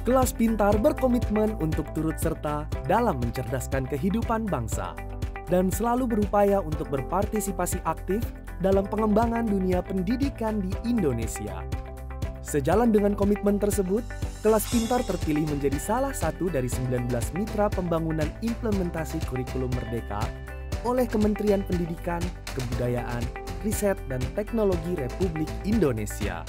Kelas Pintar berkomitmen untuk turut serta dalam mencerdaskan kehidupan bangsa dan selalu berupaya untuk berpartisipasi aktif dalam pengembangan dunia pendidikan di Indonesia. Sejalan dengan komitmen tersebut, Kelas Pintar terpilih menjadi salah satu dari 19 mitra pembangunan implementasi kurikulum Merdeka oleh Kementerian Pendidikan, Kebudayaan, Riset, dan Teknologi Republik Indonesia.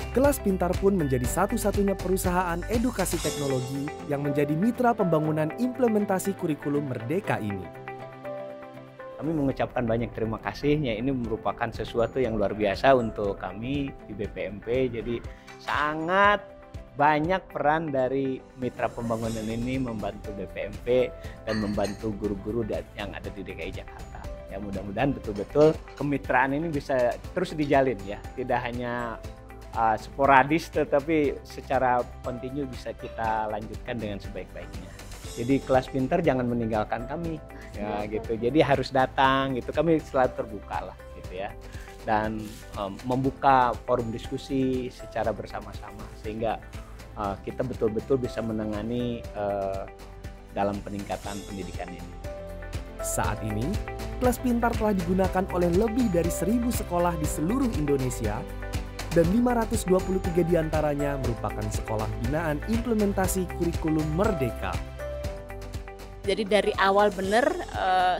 Kelas Pintar pun menjadi satu-satunya perusahaan edukasi teknologi yang menjadi mitra pembangunan implementasi kurikulum Merdeka ini. Kami mengucapkan banyak terima kasih, ya ini merupakan sesuatu yang luar biasa untuk kami di BPMP. Jadi sangat banyak peran dari mitra pembangunan ini membantu BPMP dan membantu guru-guru yang ada di DKI Jakarta. Ya mudah-mudahan betul-betul kemitraan ini bisa terus dijalin ya, tidak hanya sporadis tetapi secara kontinu bisa kita lanjutkan dengan sebaik-baiknya. Jadi Kelas Pintar jangan meninggalkan kami ya gitu. Jadi harus datang gitu. Kami selalu terbuka lah gitu ya. Dan membuka forum diskusi secara bersama-sama sehingga kita betul-betul bisa menangani dalam peningkatan pendidikan ini. Saat ini, Kelas Pintar telah digunakan oleh lebih dari 1.000 sekolah di seluruh Indonesia dan 523 diantaranya merupakan sekolah binaan implementasi kurikulum Merdeka. Jadi dari awal benar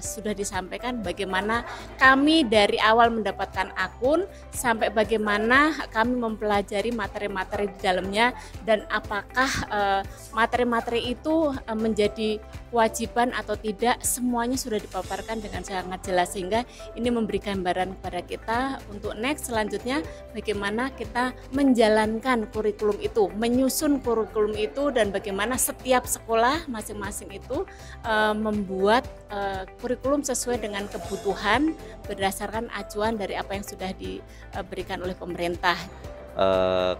sudah disampaikan bagaimana kami dari awal mendapatkan akun sampai bagaimana kami mempelajari materi-materi di dalamnya dan apakah materi-materi itu menjadi kewajiban atau tidak, semuanya sudah dipaparkan dengan sangat jelas sehingga ini memberi gambaran kepada kita untuk next selanjutnya bagaimana kita menjalankan kurikulum itu, menyusun kurikulum itu dan bagaimana setiap sekolah masing-masing itu membuat kurikulum sesuai dengan kebutuhan berdasarkan acuan dari apa yang sudah diberikan oleh pemerintah.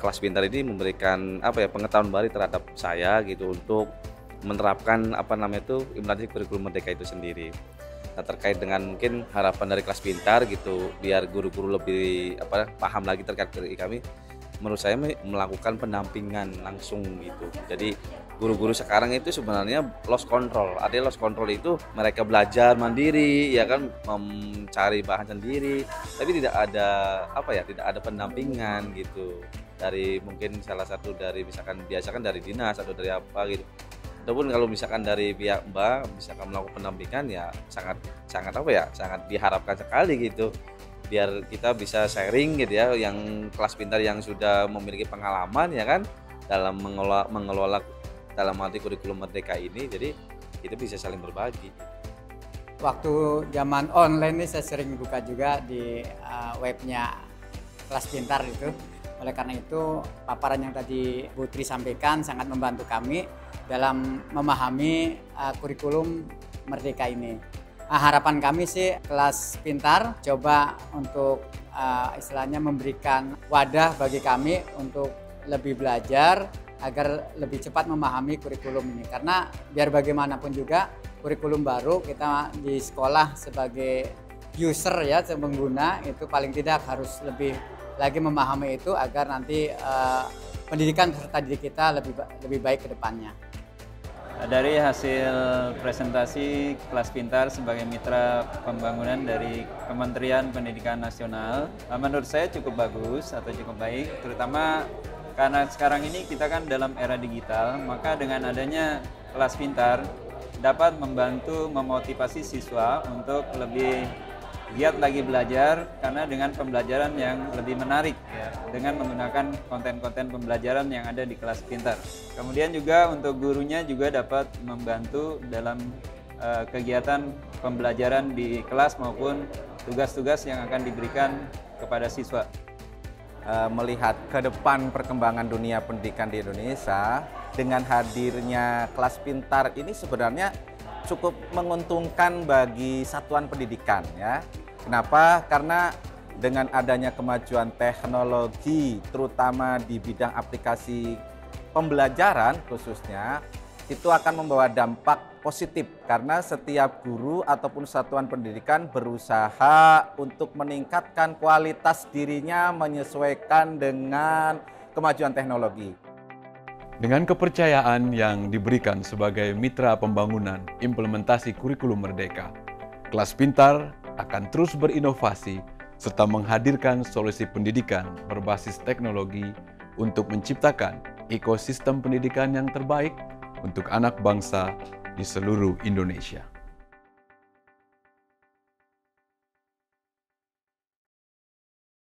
Kelas Pintar ini memberikan pengetahuan baru terhadap saya gitu untuk menerapkan implementasi kurikulum Merdeka itu sendiri. Nah, terkait dengan mungkin harapan dari Kelas Pintar gitu biar guru-guru lebih paham lagi terkait dari kami, menurut saya melakukan pendampingan langsung gitu. Jadi guru-guru sekarang itu sebenarnya lost control. Artinya lost control itu mereka belajar mandiri, ya kan, mencari bahan sendiri, tapi tidak ada pendampingan gitu. Dari mungkin salah satu dari misalkan biasa kan dari dinas atau dari apa gitu. Ataupun kalau misalkan dari pihak Mbak misalkan melakukan pendampingan ya sangat diharapkan sekali gitu. Biar kita bisa sharing gitu ya, yang Kelas Pintar yang sudah memiliki pengalaman ya kan dalam mengelola dalam arti kurikulum Merdeka ini, jadi kita bisa saling berbagi. Waktu zaman online ini saya sering buka juga di webnya Kelas Pintar itu. Oleh karena itu paparan yang tadi Bu Tri sampaikan sangat membantu kami dalam memahami kurikulum Merdeka ini. Harapan kami sih Kelas Pintar coba untuk istilahnya memberikan wadah bagi kami untuk lebih belajar agar lebih cepat memahami kurikulum ini. Karena biar bagaimanapun juga kurikulum baru kita di sekolah sebagai user ya, pengguna itu paling tidak harus lebih lagi memahami itu agar nanti pendidikan peserta didik kita lebih baik ke depannya. Dari hasil presentasi Kelas Pintar sebagai mitra pembangunan dari Kementerian Pendidikan Nasional, menurut saya cukup bagus atau cukup baik, terutama karena sekarang ini kita kan dalam era digital, maka dengan adanya Kelas Pintar dapat membantu memotivasi siswa untuk lebih giat lagi belajar karena dengan pembelajaran yang lebih menarik ya, dengan menggunakan konten-konten pembelajaran yang ada di Kelas Pintar. Kemudian juga untuk gurunya juga dapat membantu dalam kegiatan pembelajaran di kelas maupun tugas-tugas yang akan diberikan kepada siswa. Melihat ke depan perkembangan dunia pendidikan di Indonesia dengan hadirnya Kelas Pintar ini sebenarnya cukup menguntungkan bagi satuan pendidikan ya. Kenapa? Karena dengan adanya kemajuan teknologi terutama di bidang aplikasi pembelajaran khususnya itu akan membawa dampak positif karena setiap guru ataupun satuan pendidikan berusaha untuk meningkatkan kualitas dirinya menyesuaikan dengan kemajuan teknologi. Dengan kepercayaan yang diberikan sebagai mitra pembangunan implementasi kurikulum Merdeka, Kelas Pintar akan terus berinovasi serta menghadirkan solusi pendidikan berbasis teknologi untuk menciptakan ekosistem pendidikan yang terbaik untuk anak bangsa di seluruh Indonesia.